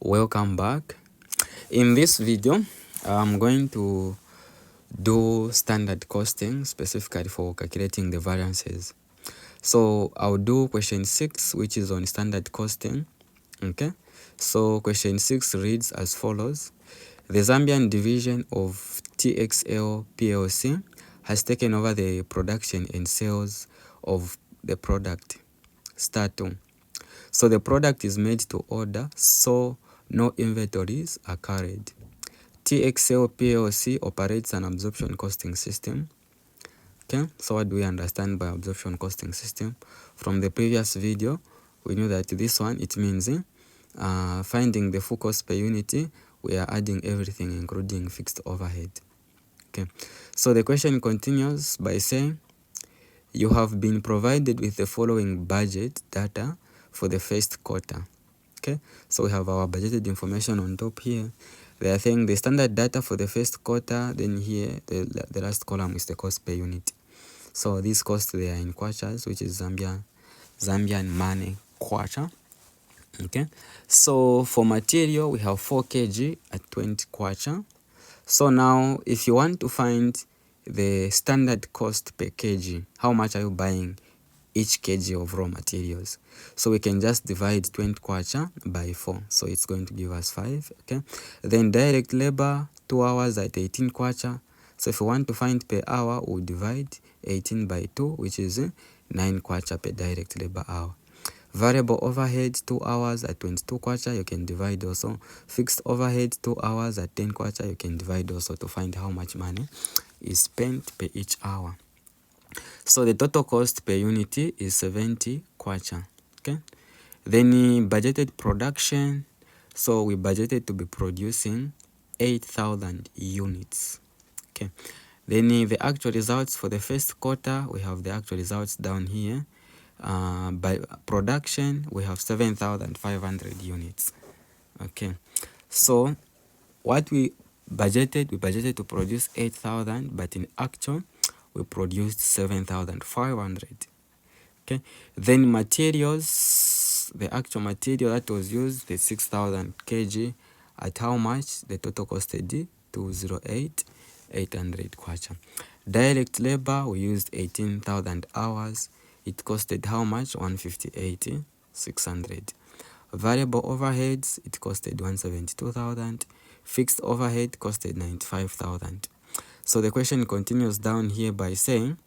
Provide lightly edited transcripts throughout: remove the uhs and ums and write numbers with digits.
Welcome back. In this video I'm going to do standard costing specifically for calculating the variances. So I'll do question 6, which is on standard costing. Okay, so question 6 reads as follows: the Zambian division of TXL PLC has taken over the production and sales of the product Statum. So the product is made to order, so no inventories are carried. TXL PLC operates an absorption costing system. Okay, so what do we understand by absorption costing system? From the previous video, we knew that this one, it means finding the full cost per unit, we are adding everything including fixed overhead. Okay, so the question continues by saying, you have been provided with the following budget data for the first quarter. Okay, so we have our budgeted information on top here. They are saying the standard data for the first quarter, then here the last column is the cost per unit. So these costs, they are in kwachas, which is Zambian money kwacha. Okay, so for material we have 4 kg at 20 kwacha. So now if you want to find the standard cost per kg, how much are you buying each kg of raw materials? So we can just divide 20 kwacha by 4, so it's going to give us 5. Okay, then direct labor 2 hours at 18 kwacha. So if you want to find per hour, we'll divide 18 by 2, which is 9 kwacha per direct labor hour. Variable overhead 2 hours at 22 kwacha, you can divide also. Fixed overhead 2 hours at 10 kwacha, you can divide also to find how much money is spent per each hour. So the total cost per unit is 70 kwacha. Okay, then budgeted production, so we budgeted to be producing 8,000 units. Okay, then the actual results for the first quarter, we have the actual results down here. By production we have 7,500 units. Okay, so what we budgeted to produce 8,000, but in actual we produced 7,500. Okay, then materials, the actual material that was used, the 6,000 kg, at how much the total costed 208,800 kwacha. Direct labor, we used 18,000 hours, it costed how much? 158,600. Variable overheads, it costed 172,000. Fixed overhead costed 95,000. So the question continues down here by saying,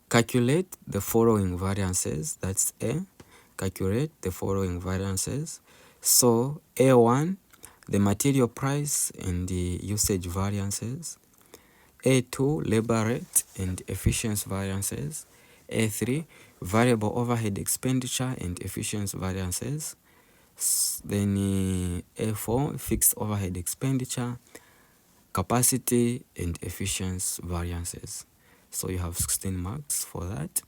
calculate the following variances. That's A. Calculate the following variances. So A1, the material price and the usage variances. A2, labor rate and efficiency variances. A3, variable overhead expenditure and efficiency variances. Then A4, fixed overhead expenditure, capacity and efficiency variances. So you have 16 marks for that.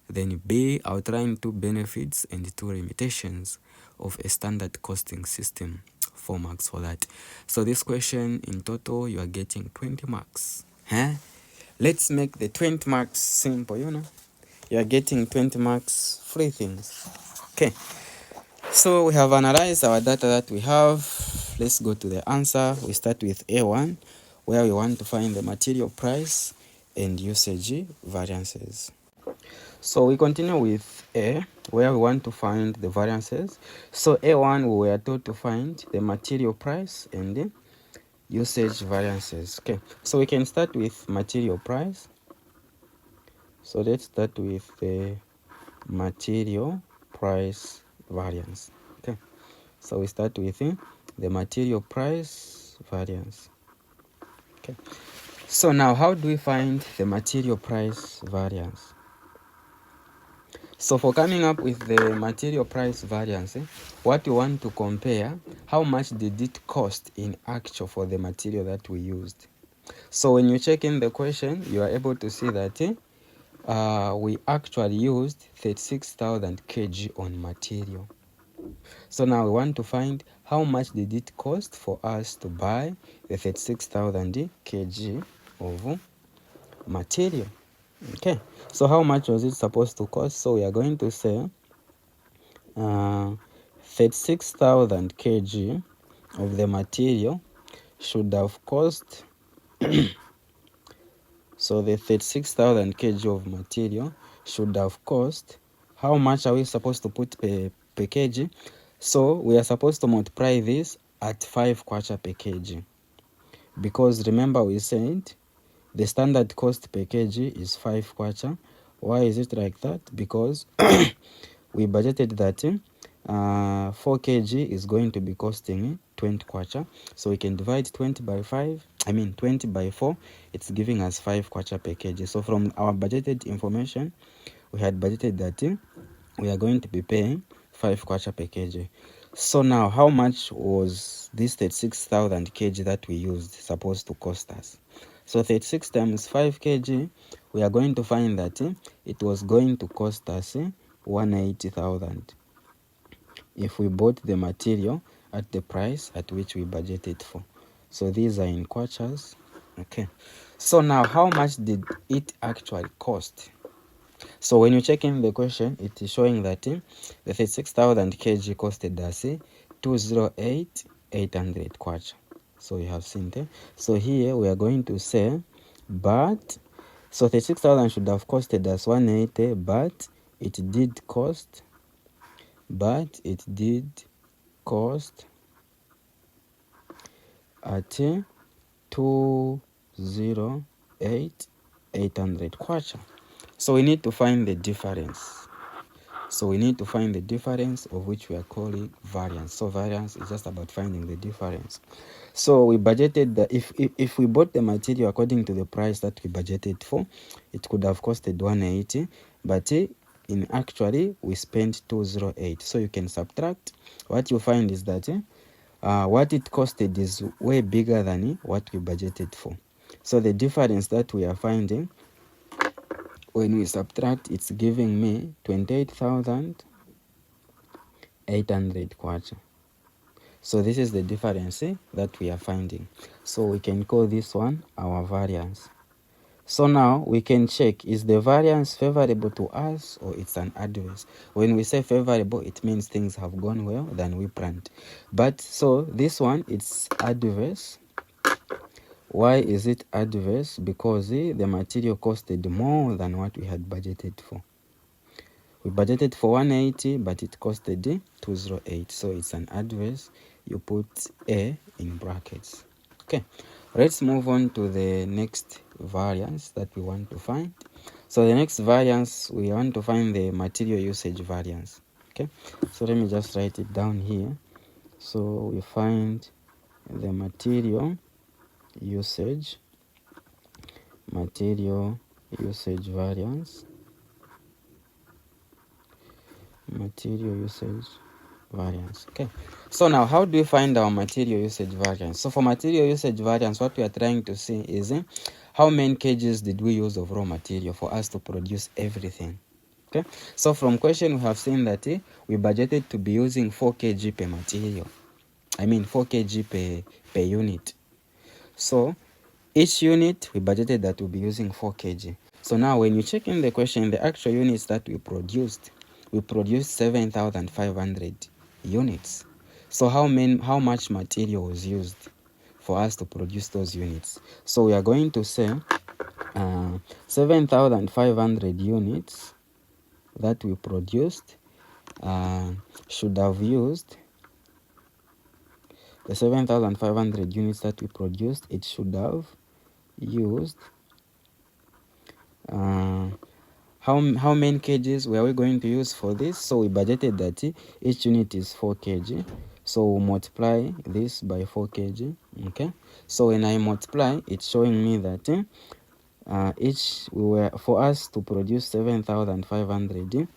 Then B, outline 2 benefits and 2 limitations of a standard costing system. 4 marks for that. So this question in total you are getting 20 marks. Let's make the 20 marks simple, you are getting 20 marks, 3 things. Okay, so we have analyzed our data that we have. Let's go to the answer. We start with A1, where we want to find the material price and usage variances. So we continue with A, where we want to find the variances. So A1, we were told to find the material price and the usage variances. Okay, so we can start with material price. So let's start with the material price variance. Okay, so we start with the material price variance. Okay, so now how do we find the material price variance? So for coming up with the material price variance, what we want to compare, how much did it cost in actual for the material that we used. So when you check in the question, you are able to see that we actually used 36,000 kg on material. So now we want to find how much did it cost for us to buy the 36,000 kg of material. Okay, so how much was it supposed to cost? So we are going to say 36,000 kg of the material should have cost so the 36,000 kg of material should have cost, how much are we supposed to put per kg? So we are supposed to multiply this at 5 kwacha per kg, because remember we said the standard cost per kg is 5 kwacha. Why is it like that? Because we budgeted that 4 kg is going to be costing 20 kwacha, so we can divide 20 by 4. It's giving us 5 kwacha per kg. So from our budgeted information, we had budgeted that we are going to be paying 5 kwacha per kg. So now, how much was this 36,000 kg that we used supposed to cost us? So 36 times 5 kg, we are going to find that it was going to cost us 180,000 if we bought the material at the price at which we budgeted for. So these are in kwachas. Okay. So now, how much did it actually cost? So when you check in the question, it is showing that the 36,000 kg costed us 208,800 kwacha. So you have seen there. So here we are going to say, but, so 36,000 should have costed us 180, but it did cost at 208,800 kwacha. So we need to find the difference. So we need to find the difference, of which we are calling variance. So variance is just about finding the difference. So we budgeted that if we bought the material according to the price that we budgeted for, it could have costed 180, but in actually we spent 208. So you can subtract. What you find is that what it costed is way bigger than what we budgeted for. So the difference that we are finding, when we subtract, it's giving me 28,800 kwacha. So this is the difference that we are finding. So we can call this one our variance. So now we can check, is the variance favorable to us or it's an adverse? When we say favorable, it means things have gone well than we planned. But so this one, it's adverse. Why is it adverse? Because the material costed more than what we had budgeted for. We budgeted for 180, but it costed 208. So it's an adverse. You put A in brackets. Okay, let's move on to the next variance that we want to find. So the next variance, we want to find the material usage variance. Okay, so let me just write it down here. So we find the material usage variance. Material usage variance. Okay, so now how do we find our material usage variance? So for material usage variance, what we are trying to see is how many kgs did we use of raw material for us to produce everything. Okay, so from question we have seen that we budgeted to be using 4 kg per material. 4 kg per unit. So each unit we budgeted that we'll be using 4 kg. So now when you check in the question, the actual units that we produced 7,500 units. So how much material was used for us to produce those units? So we are going to say 7,500 units that we produced should have used the 7,500 units that we produced. It should have used how many kgs were we going to use for this? So we budgeted that each unit is 4 kg. So we'll multiply this by 4 kg. Okay. So when I multiply, it's showing me that for us to produce 7,500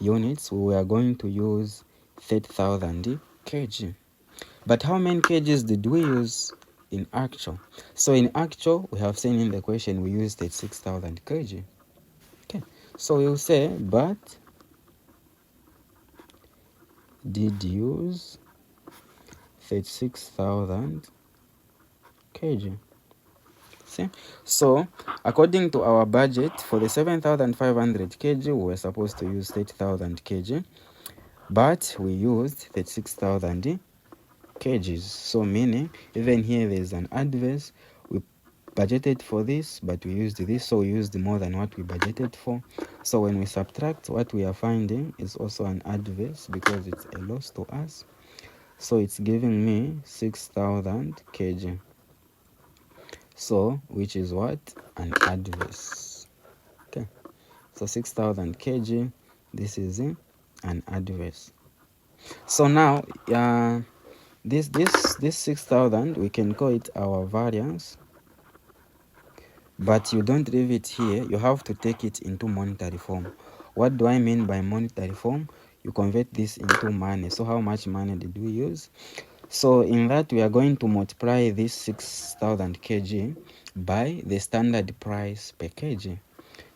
units, we were going to use 30,000 kg. But how many kgs did we use in actual? So in actual, we have seen in the question we used 36,000 kg. Okay, so we'll say, but did use 36,000 kg. See? So according to our budget for the 7,500 kg, we were supposed to use 30,000 kg. but we used 36,000 kgs. So meaning even here there's an adverse. We budgeted for this, but we used this, so we used more than what we budgeted for. So when we subtract, what we are finding is also an adverse because it's a loss to us. So it's giving me 6,000 kg. So which is what? An adverse. Okay, so 6,000 kg, this is an adverse. So now this 6,000, we can call it our variance, but you don't leave it here. You have to take it into monetary form. What do I mean by monetary form? You convert this into money. So how much money did we use? So in that, we are going to multiply this 6,000 kg by the standard price per kg.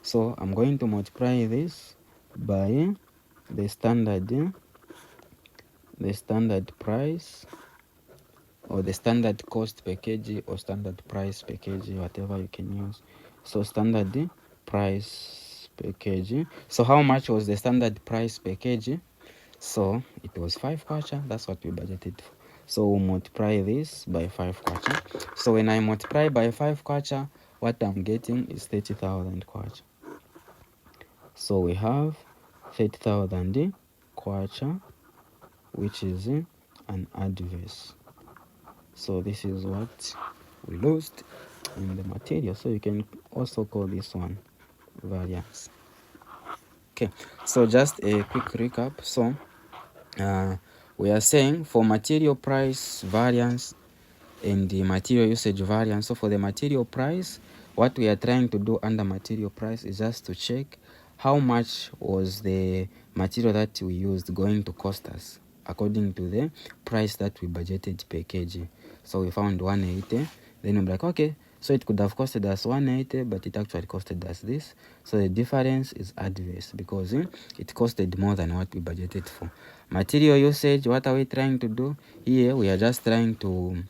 So I'm going to multiply this by the standard price, or the standard cost per kg, or standard price per kg, whatever you can use. So standard price per kg. So how much was the standard price per kg? So it was 5 kwacha. That's what we budgeted for. So we'll multiply this by 5 kwacha. So when I multiply by 5 kwacha, what I'm getting is 30,000 kwacha. So we have 30,000 kwacha, which is an adverse. So this is what we lost in the material. So you can also call this one variance. Okay, so just a quick recap. So we are saying for material price variance and the material usage variance. So for the material price, what we are trying to do under material price is just to check how much was the material that we used going to cost us according to the price that we budgeted per kg. So we found 180. Then we're like, okay, so it could have costed us 180, but it actually costed us this. So the difference is adverse because it costed more than what we budgeted for. Material usage, what are we trying to do? Here we are just trying to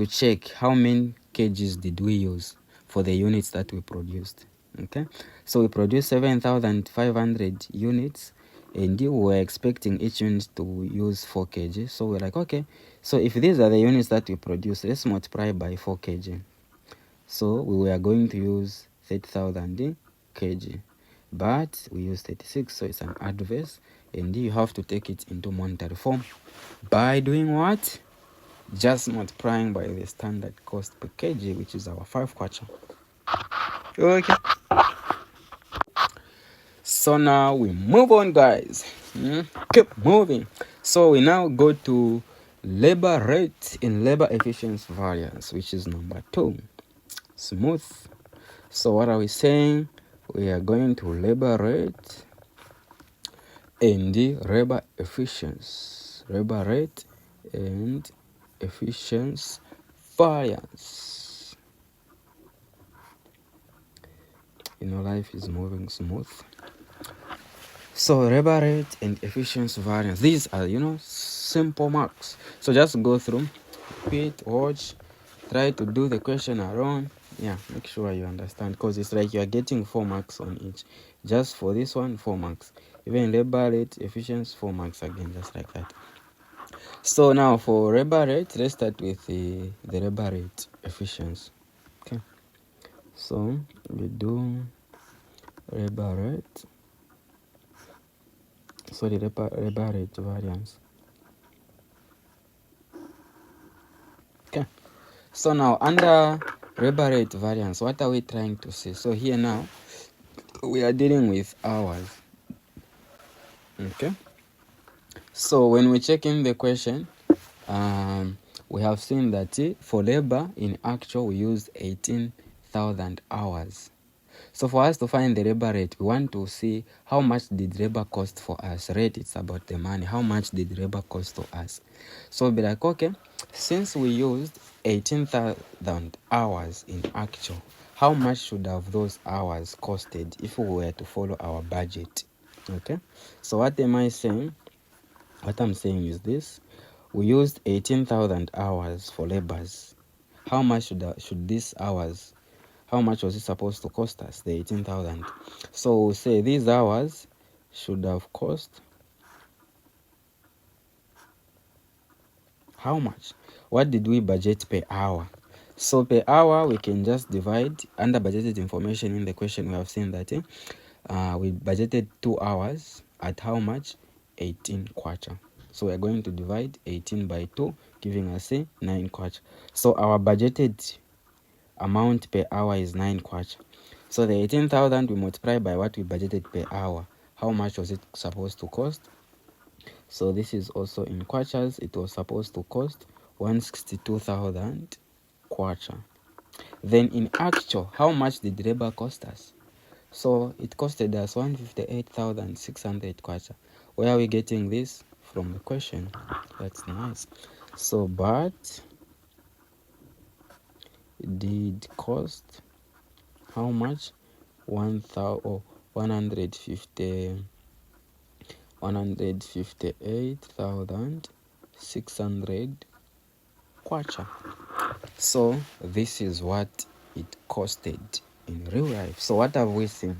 check how many kgs did we use for the units that we produced. Okay, so we produced 7,500 units, and we were expecting each unit to use 4 kg. So we're like, okay, so if these are the units that we produce, let's multiply by 4 kg. So we were going to use 30,000 kg, but we used 36, so it's an adverse, and you have to take it into monetary form by doing what? Just multiplying by the standard cost per kg, which is our 5 kwacha. Okay, so now we move on, guys. Keep moving. So we now go to labor rate and labor efficiency variance, which is number 2, smooth. So what are we saying? We are going to labor rate and the labor efficiency, labor rate and efficiency variance. Life is moving smooth. So labor rate and efficiency variance, these are simple marks. So just go through, repeat, watch, try to do the question around. Make sure you understand, because it's like you are getting 4 marks on each. Just for this one, 4 marks. Even labor rate, efficiency, 4 marks again, just like that. So now for labor rate, let's start with the labor rate efficiency. Okay, so we do labor rate. So the labor rate variance. Okay, so now under labor rate variance, what are we trying to see? So here now we are dealing with hours. Okay, so when we check in the question, we have seen that for labor in actual we used 18,000 hours. So for us to find the labor rate, we want to see how much did labor cost for us. Rate, it's about the money. How much did labor cost to us? So we'll be like, okay, since we used 18,000 hours in actual, how much should have those hours costed if we were to follow our budget? Okay, so what am I saying? What I'm saying is this: we used 18,000 hours for labors. How much should these hours, how much was it supposed to cost us? The 18,000. So we'll say these hours should have cost how much? What did we budget per hour? So per hour, we can just divide under budgeted information. In the question, we have seen that we budgeted 2 hours at how much? 18 kwacha. So we're going to divide 18 by 2, giving us 9 kwacha. So our budgeted amount per hour is 9 kwacha. So the 18,000 we multiply by what we budgeted per hour. How much was it supposed to cost? So this is also in kwachas. It was supposed to cost 162,000 kwacha. Then in actual, how much did labor cost us? So it costed us 158,600 kwacha. Where are we getting this? From the question. That's nice. So but did cost how much? 158,600 kwacha. So this is what it costed in real life. So what have we seen?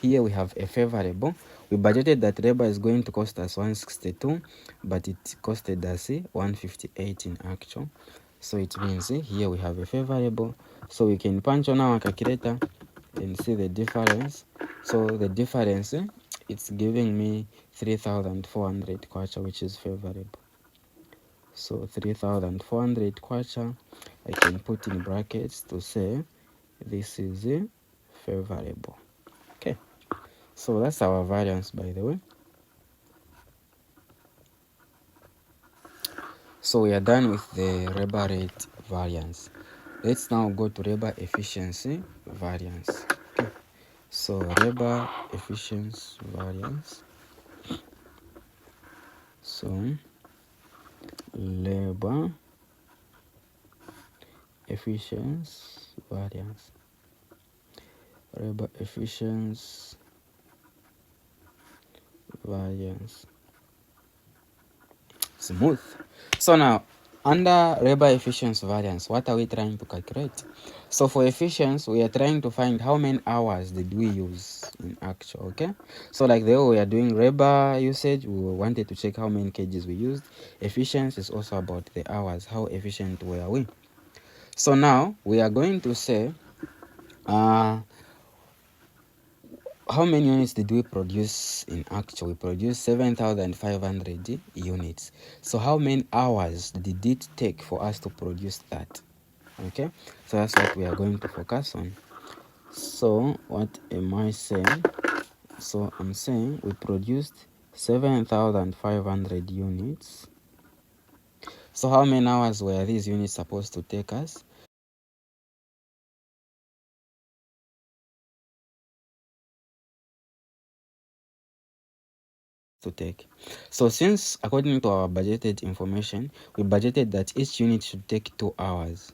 Here we have a favorable. We budgeted that labor is going to cost us 162, but it costed us 158 in actual. So it means here we have a favorable. So we can punch on our calculator and see the difference. So the difference, it's giving me 3,400 kwacha, which is favorable. So 3,400 kwacha, I can put in brackets to say this is favorable. Okay, so that's our variance, by the way. So we are done with the labor rate variance. Let's now go to labor efficiency variance. Okay, so labor efficiency variance. So labor efficiency variance. Labor efficiency variance. Smooth. So now, under labor efficiency variance, what are we trying to calculate? So for efficiency, we are trying to find how many hours did we use in actual, okay? So like the way we are doing labor usage, we wanted to check how many kgs we used. Efficiency is also about the hours, how efficient were we? So now, we are going to say, how many units did we produce in actual? We produced 7,500 units. So how many hours did it take for us to produce that? Okay, so that's what we are going to focus on. So what am I saying? So I'm saying we produced 7,500 units. So how many hours were these units supposed to take us? To take. So since according to our budgeted information, we budgeted that each unit should take 2 hours.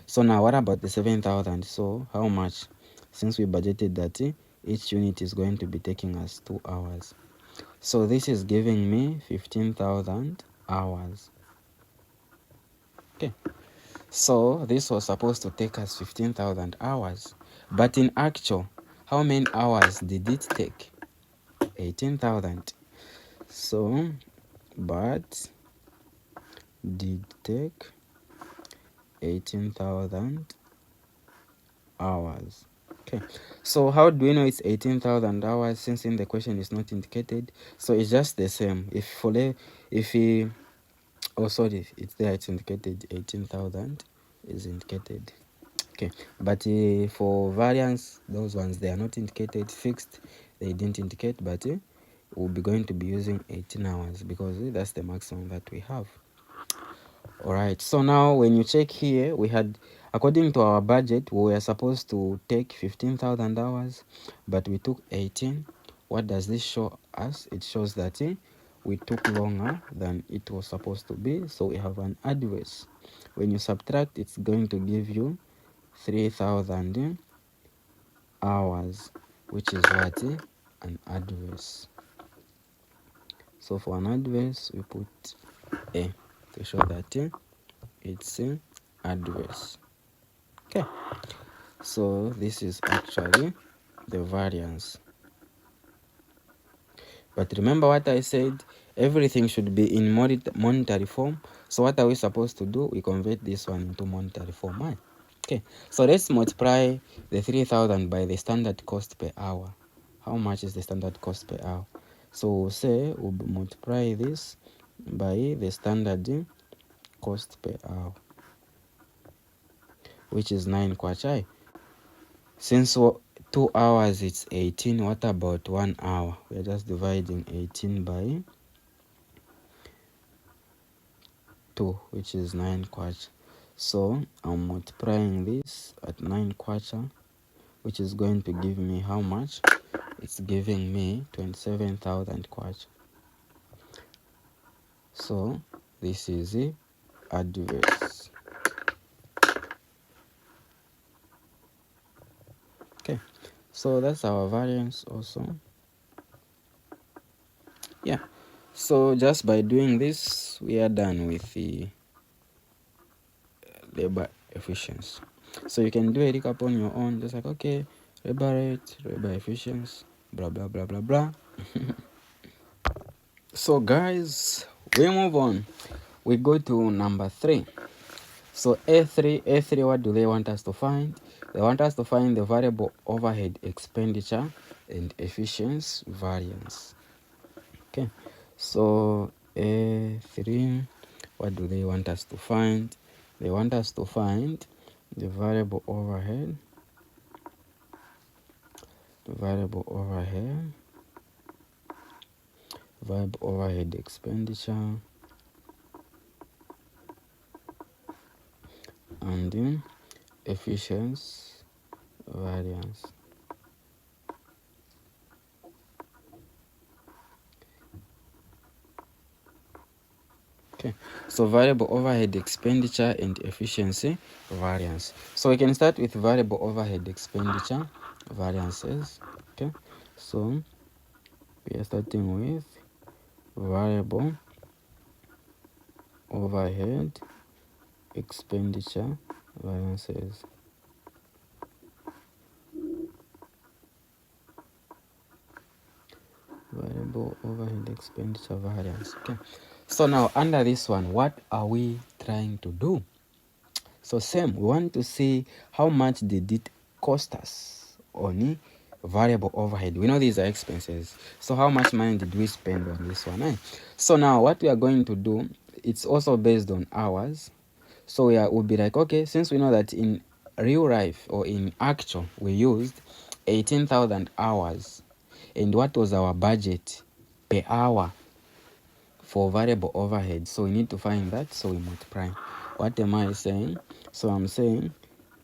So now what about the 7,000? So how much? Since we budgeted that each unit is going to be taking us 2 hours. So this is giving me 15,000 hours. Okay. So this was supposed to take us 15,000 hours. But in actual, how many hours did it take? 18,000. So, but did take 18,000 hours. Okay, so how do we know it's 18,000 hours since in the question is not indicated? So it's just the same. If oh sorry, it's there, it's indicated 18,000 is indicated. Okay, but for variance, those ones, they are not indicated. Fixed, they didn't indicate, but we'll be going to be using 18 hours because that's the maximum that we have. All right, so now when you check here, we had, according to our budget, we were supposed to take 15,000 hours, but we took 18. What does this show us? It shows that we took longer than it was supposed to be, so we have an adverse. When you subtract, it's going to give you 3,000 hours, which is what? An adverse. So for an adverse, we put A to show that it's adverse. Okay, so this is actually the variance. But remember what I said, everything should be in monetary form. So what are we supposed to do? We convert this one into monetary form, right? Okay, so let's multiply the 3,000 by the standard cost per hour. How much is the standard cost per hour? So we'll say we'll multiply this by the standard cost per hour, which is 9 kwacha. Since 2 hours it's 18, what about 1 hour? We're just dividing 18 by 2, which is 9 kwacha. So I'm multiplying this at 9 kwacha, which is going to give me how much? It's giving me 27,000 kwacha. So this is the adverse. Okay, so that's our variance also. Yeah, so just by doing this, we are done with the labor efficiency. So you can do a recap on your own, just like, okay, labor rate, labor efficiency, blah blah blah blah blah. So guys, we move on. We go to number 3. So A3, what do they want us to find? They want us to find the variable overhead expenditure and efficiency variance. Okay, so A3, what do they want us to find? They want us to find the variable overhead expenditure and efficiency variance. Okay, so variable overhead expenditure and efficiency variance. So we can start with variable overhead expenditure variances. Okay, so we are starting with variable overhead expenditure variances. Variable overhead expenditure variance. Okay, so now under this one, what are we trying to do? So same, we want to see how much did it cost us on variable overhead. We know these are expenses, so how much money did we spend on this one? So now what we are going to do, it's also based on hours. So we'll be like, okay, since we know that in real life or in actual we used 18,000 hours, and what was our budget per hour for variable overhead? So we need to find that, so we multiply. What am I saying? So I'm saying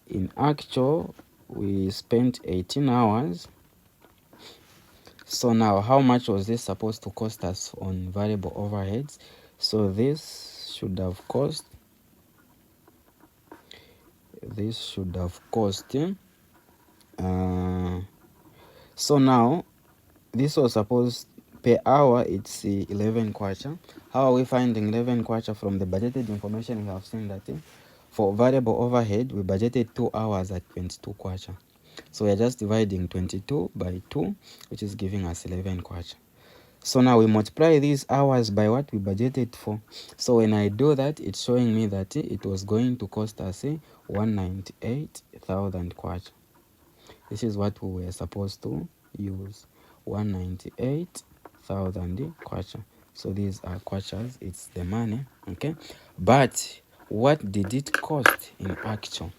in actual we spent 18 hours. So now how much was this supposed to cost us on variable overheads? So this should have cost so now this was supposed per hour, it's 11 kwacha. How are we finding 11 kwacha? From the budgeted information, we have seen that for variable overhead we budgeted 2 hours at 22 kwacha. So we are just dividing 22 by 2, which is giving us 11 kwacha. So now we multiply these hours by what we budgeted for. So when I do that, it's showing me that it was going to cost us 198,000 kwacha. This is what we were supposed to use, 198,000 kwacha. So these are kwachas, it's the money, okay? But what did it cost in actual?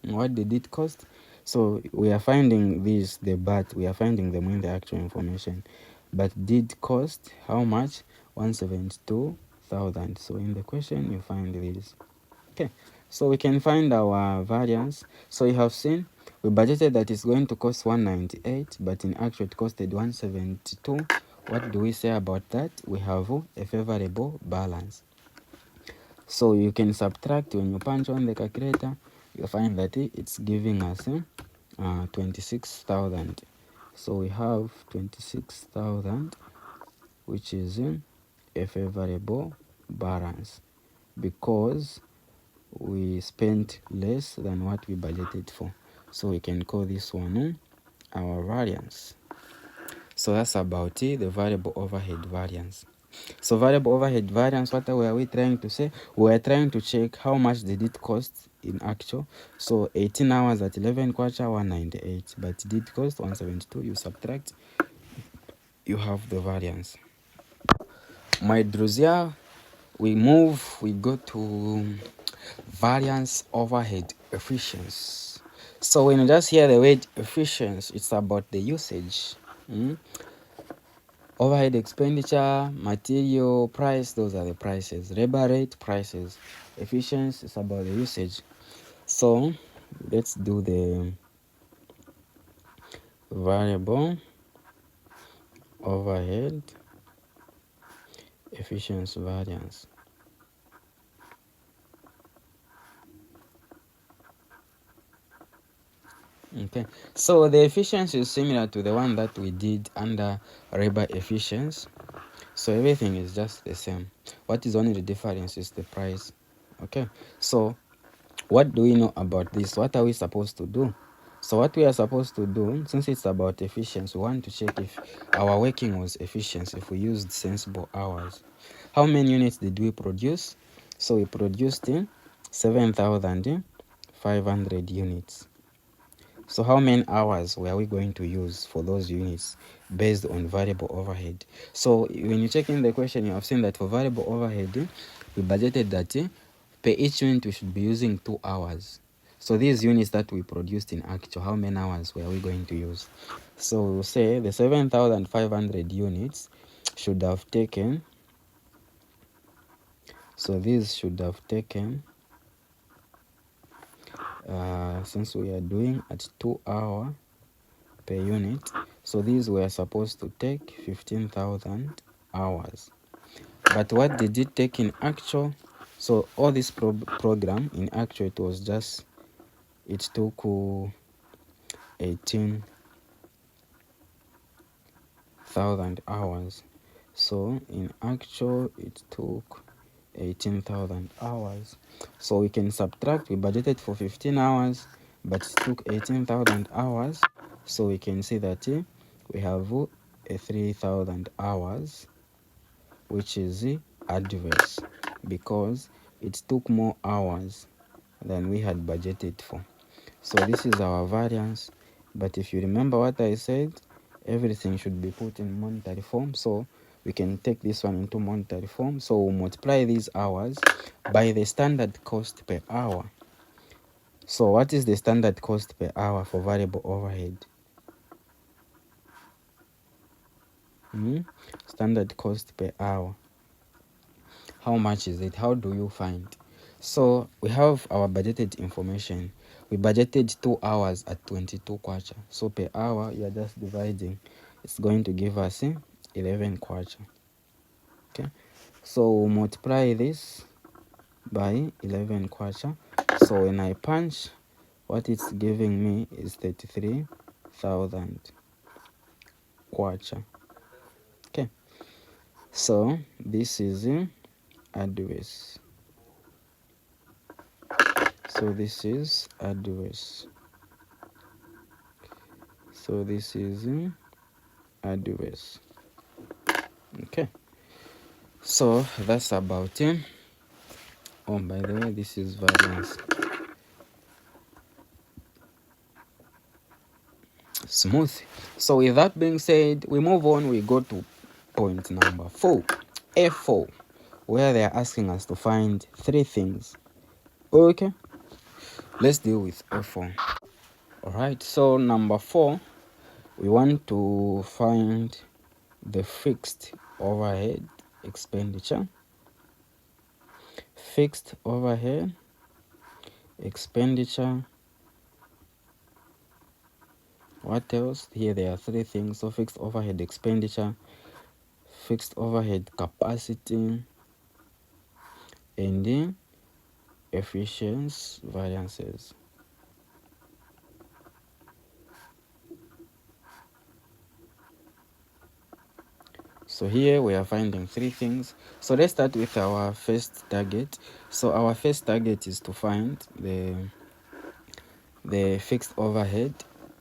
What did it cost? So we are finding these, we are finding them in the actual information. But did cost how much? 172,000. So in the question you find this. Okay, so we can find our variance. So you have seen we budgeted that it's going to cost 198, but in actual it costed 172. What do we say about that? We have a favorable balance. So you can subtract. When you punch on the calculator, you find that it's giving us 26,000. So we have 26,000, which is a favorable balance because we spent less than what we budgeted for. So we can call this one our variance. So that's about it, the variable overhead variance. So variable overhead variance, what were we trying to say? We were trying to check how much did it cost in actual. So 18 hours at 11 kwacha 198, but it did cost 172. You subtract, you have the variance. My druzia, we go to variance overhead efficiency. So when you just hear the word efficiency, it's about the usage. Overhead expenditure, material price, those are the prices. Labor rate, prices. Efficiency is about the usage. So let's do the variable overhead efficiency variance. Okay, so the efficiency is similar to the one that we did under labor efficiency. So everything is just the same. What is only the difference is the price. Okay, so what do we know about this? What are we supposed to do? So what we are supposed to do, since it's about efficiency, we want to check if our working was efficient, if we used sensible hours. How many units did we produce? So we produced 7,500 units. So how many hours were we going to use for those units based on variable overhead? So when you check in the question, you have seen that for variable overhead, we budgeted that per each unit we should be using 2 hours. So these units that we produced in actual, how many hours were we going to use? So we'll say the 7,500 units should have taken, so these should have taken, since we are doing at 2 hours per unit, so these were supposed to take 15,000 hours. But what did it take in actual? So all this program in actual, it was just, it took 18,000 hours. So in actual it took 18,000 hours. So we can subtract, we budgeted for 15 hours but it took 18,000 hours. So we can see that we have 3,000 hours, which is adverse because it took more hours than we had budgeted for. So this is our variance. But if you remember what I said, everything should be put in monetary form. So we can take this one into monetary form. So we'll multiply these hours by the standard cost per hour. So what is the standard cost per hour for variable overhead? Standard cost per hour. How much is it? How do you find? So we have our budgeted information. We budgeted 2 hours at 22 kwacha. So per hour, you are just dividing. It's going to give us 11 kwacha. Okay. So we'll multiply this by 11 kwacha. So when I punch, what it's giving me is 33,000 kwacha. Okay. So this is adverse. So this is adverse. So this is adverse. Okay. So that's about it. Oh, by the way, this is variance. Smooth. So with that being said, we move on. We go to point number 4, F4, where they are asking us to find 3 things. Okay. Let's deal with F4. Alright, so number 4, we want to find the fixed overhead expenditure. Fixed overhead expenditure. What else? Here there are 3 things. So fixed overhead expenditure, fixed overhead capacity, and then efficiency variances. So here we are finding 3 things. So let's start with our first target. So our first target is to find the fixed overhead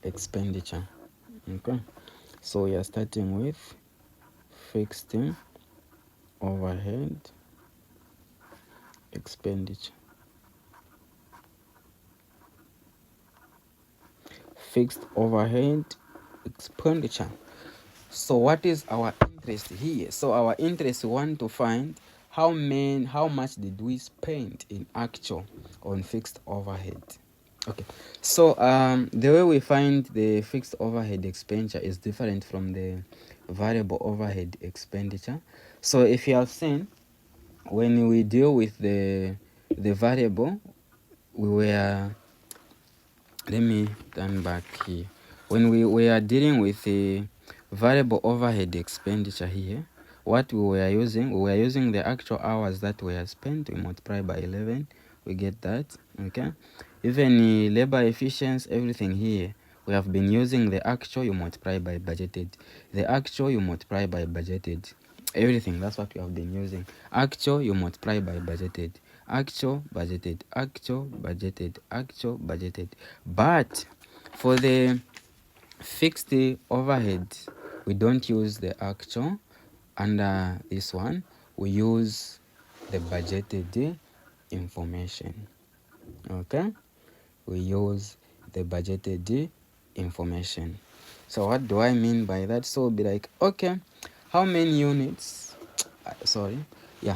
expenditure. Okay. So we are starting with fixed overhead expenditure. Fixed overhead expenditure. So what is our interest here? So our interest, we want to find how much did we spend in actual on fixed overhead. Okay, so the way we find the fixed overhead expenditure is different from the variable overhead expenditure. So if you have seen, when we deal with the variable, we were, let me turn back here. When we are dealing with the variable overhead expenditure here, what we were using the actual hours that were spent. We multiply by 11, we get that. Okay, even labor efficiency, everything here, we have been using the actual, you multiply by budgeted, the actual you multiply by budgeted, everything. That's what we have been using. Actual you multiply by budgeted, actual budgeted, actual budgeted, actual budgeted. But for the fixed overhead, we don't use the actual. Under this one, we use the budgeted information. Okay, we use the budgeted information. So what do I mean by that? So be like, okay, how many units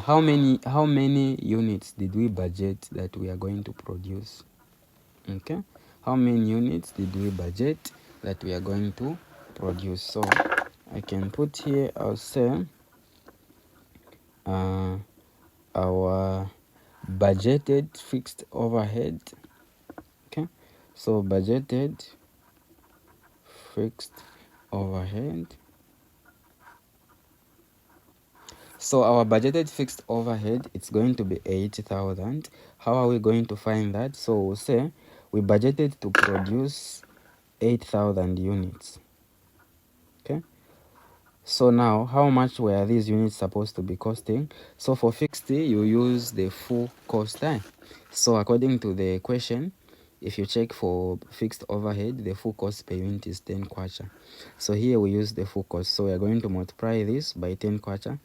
how many units did we budget that we are going to produce? Okay, how many units did we budget that we are going to produce? So I can put here, I'll say our budgeted fixed overhead. Okay, so budgeted fixed overhead. So our budgeted fixed overhead, it's going to be 80,000. How are we going to find that? So we'll say we budgeted to produce 8,000 units. Okay, so now how much were these units supposed to be costing? So for fixed, you use the full cost time. So according to the question, if you check for fixed overhead, the full cost per unit is 10 kwacha. So here we use the full cost. So we are going to multiply this by 10 kwacha.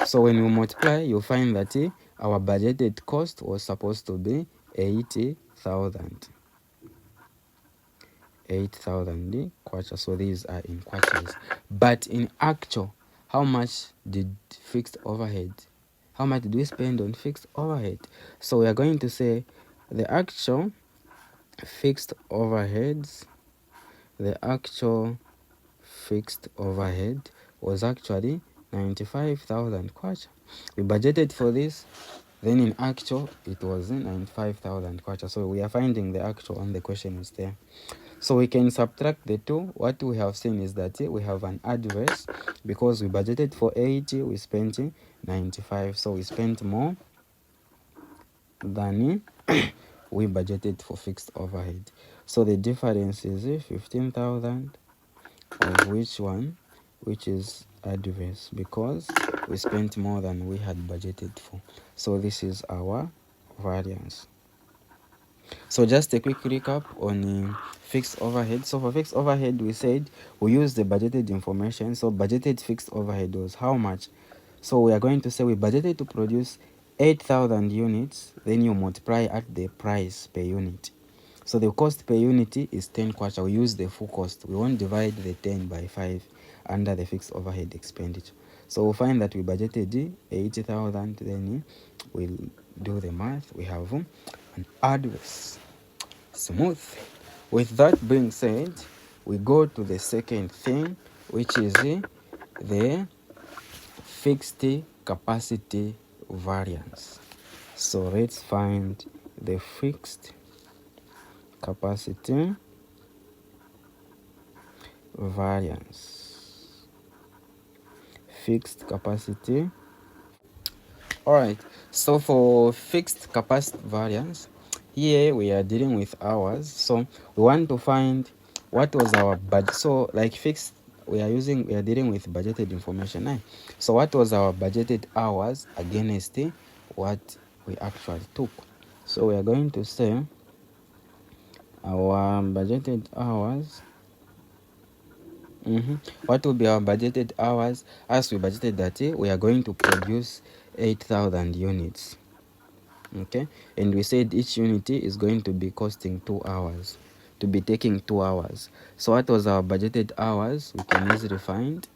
So when you multiply, you'll find that our budgeted cost was supposed to be 80,000. 8,000 kwacha. So these are in kwachas. But in actual, how much did fixed overhead? How much did we spend on fixed overhead? So we are going to say the actual fixed overheads. The actual fixed overhead was actually 95,000 kwacha. We budgeted for this, then in actual it was 95,000 kwacha. So we are finding the actual and the question is there. So we can subtract the two. What we have seen is that we have an adverse because we budgeted for 80, we spent 95. So we spent more than we budgeted for fixed overhead. So the difference is 15,000, of which is adverse because we spent more than we had budgeted for. So this is our variance. So just a quick recap on fixed overhead. So for fixed overhead, we said we use the budgeted information. So budgeted fixed overhead was how much? So we are going to say we budgeted to produce 8,000 units, then you multiply at the price per unit. So the cost per unit is 10 kwacha. We use the full cost. We won't divide the 10 by 5 under the fixed overhead expenditure. So we'll find that we budgeted 80,000, then we'll do the math. We have an adverse. Smooth. With that being said, we go to the second thing, which is the fixed capacity variance. So let's find the fixed capacity variance. Fixed capacity. All right, so for fixed capacity variance, here we are dealing with hours. So we want to find what was our budget. So like fixed, we are dealing with budgeted information. Eh? So what was our budgeted hours against what we actually took? So we are going to say our budgeted hours What will be our budgeted hours? As we budgeted that we are going to produce 8,000 units. Okay, and we said each unit is going to be costing 2 hours, to be taking 2 hours. So what was our budgeted hours? We can easily find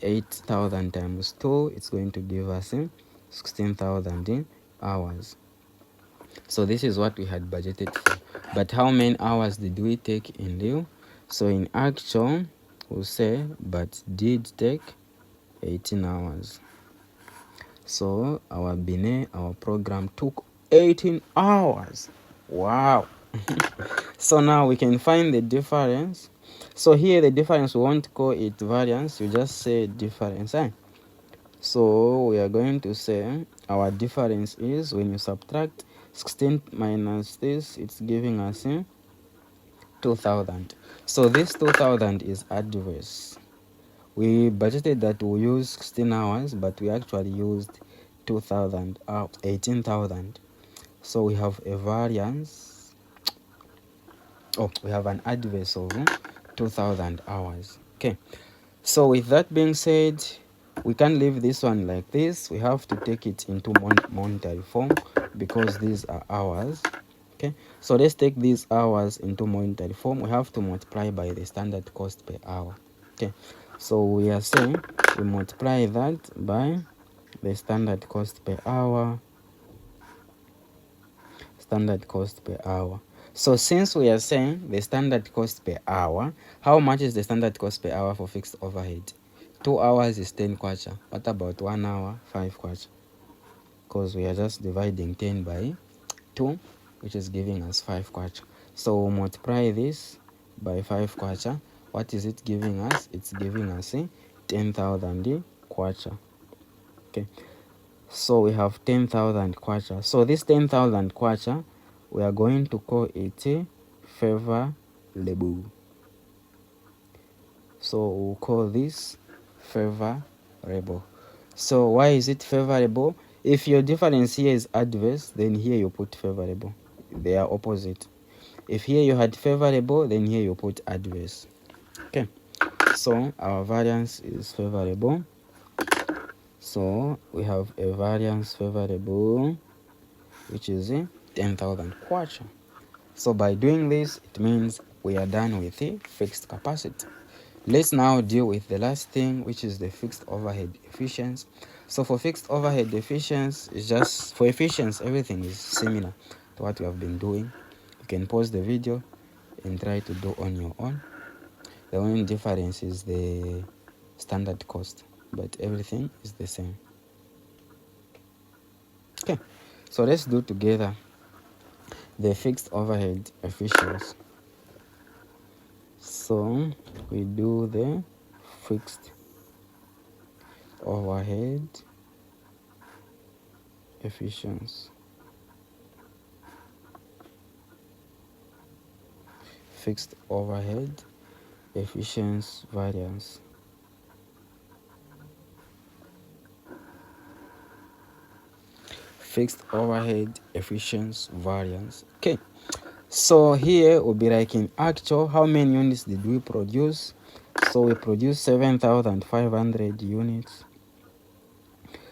8,000 times 2, it's going to give us 16,000 hours. So this is what we had budgeted for. But how many hours did we take in lieu? So in actual, we'll say, but did take 18 hours. So our Bine, our program took 18 hours. Wow. So now we can find the difference. So here the difference, we won't call it variance, you just say difference. So we are going to say our difference is when you subtract 16 minus this, it's giving us 2,000. So this 2,000 is adverse. We budgeted that we'll use 16 hours, but we actually used 2,000 out 18,000. So we have a variance. Oh, we have an adverse of 2,000 hours. Okay. So with that being said, we can't leave this one like this. We have to take it into monetary form because these are hours. Okay, so let's take these hours into monetary form. We have to multiply by the standard cost per hour. Okay, so we are saying we multiply that by the standard cost per hour. Standard cost per hour. So since we are saying the standard cost per hour, how much is the standard cost per hour for fixed overhead? 2 hours is 10 kwacha. What about 1 hour? 5 kwacha. Because we are just dividing 10 by 2, which is giving us 5 kwacha. So we'll multiply this by 5 kwacha. What is it giving us? It's giving us 10,000 kwacha. Okay. So we have 10,000 kwacha. So this 10,000 kwacha, we are going to call it favorable. So we'll call this favorable. So why is it favorable? If your difference here is adverse, then here you put favorable. They are opposite. If here you had favorable, then here you put adverse. Okay. So our variance is favorable. So we have a variance favorable, which is 10,000 kwacha. So by doing this, it means we are done with the fixed capacity. Let's now deal with the last thing, which is the fixed overhead efficiency. So for fixed overhead efficiency, is just for efficiency, everything is similar to what we have been doing. You can pause the video and try to do on your own. The only difference is the standard cost, but everything is the same. Okay, so let's do together the fixed overhead efficiency. So we do the fixed overhead efficiency. Fixed overhead efficiency variance. Fixed overhead efficiency variance. Okay, so here will be like in actual, how many units did we produce? So we produced 7,500 units.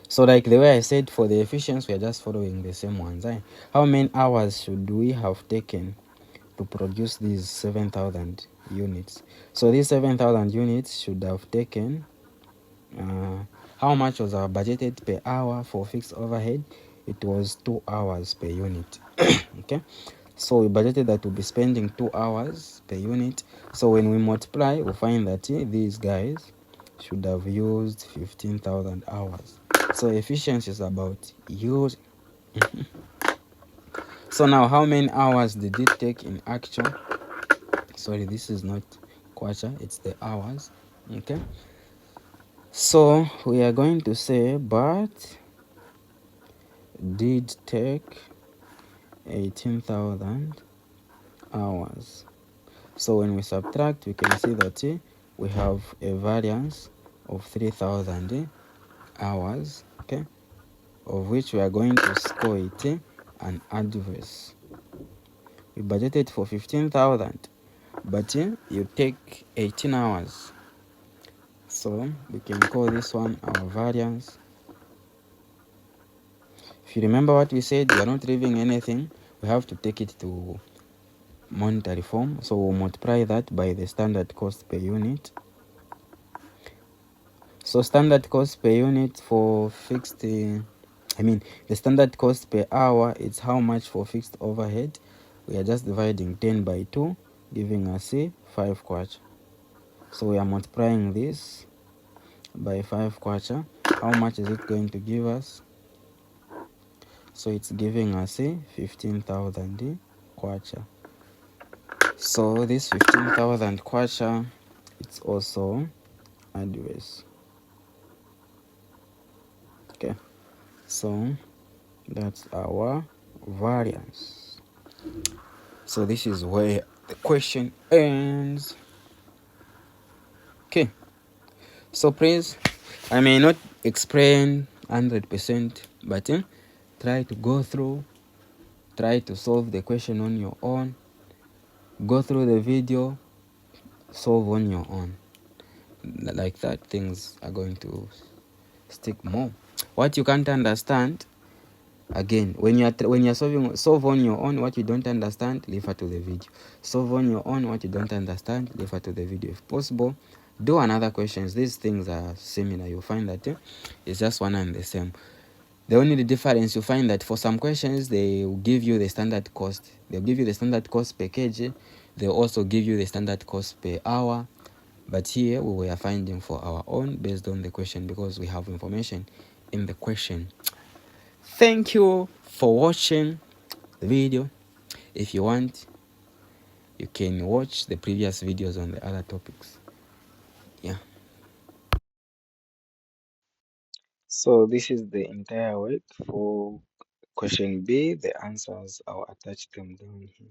So like the way I said, for the efficiency, we are just following the same ones. How many hours should we have taken to produce these 7,000 units? So these 7,000 units should have taken, how much was our budgeted per hour for fixed overhead? It was 2 hours per unit. Okay, so we budgeted that we'll be spending 2 hours per unit. So when we multiply, we'll find that these guys should have used 15,000 hours. So efficiency is about use. So now how many hours did it take in actual? Sorry, this is not kwacha, it's the hours. Okay, so we are going to say but did take 18,000 hours. So when we subtract, we can see that we have a variance of 3,000 hours, okay, of which we are going to score it an adverse. We budgeted for 15,000, but you take 18 hours. So we can call this one our variance. If you remember what we said, we are not leaving anything. We have to take it to monetary form. So we'll multiply that by the standard cost per unit. So standard cost per unit for fixed, the standard cost per hour, it's how much for fixed overhead. We are just dividing 10 by 2, giving us 5 kwacha. So we are multiplying this by 5 kwacha. How much is it going to give us? So it's giving us 15,000 kwacha. So this 15,000 kwacha, it's also address. Okay, so that's our variance. So this is where the question ends. Okay, so please, I may not explain 100%, but try to go through, try to solve the question on your own, go through the video, solve on your own. Like that, things are going to stick more. What you can't understand, again, when you're solve on your own. What you don't understand, refer to the video. Solve on your own. What you don't understand, refer to the video. If possible, do another questions. These things are similar. You'll find that it's just one and the same. The only difference, you find that for some questions they will give you the standard cost. They'll give you the standard cost per kg. They'll also give you the standard cost per hour. But here we were finding for our own based on the question, because we have information in the question. Thank you for watching the video. If you want, you can watch the previous videos on the other topics. Yeah. So this is the entire work for question B. The answers, I'll attach them down here.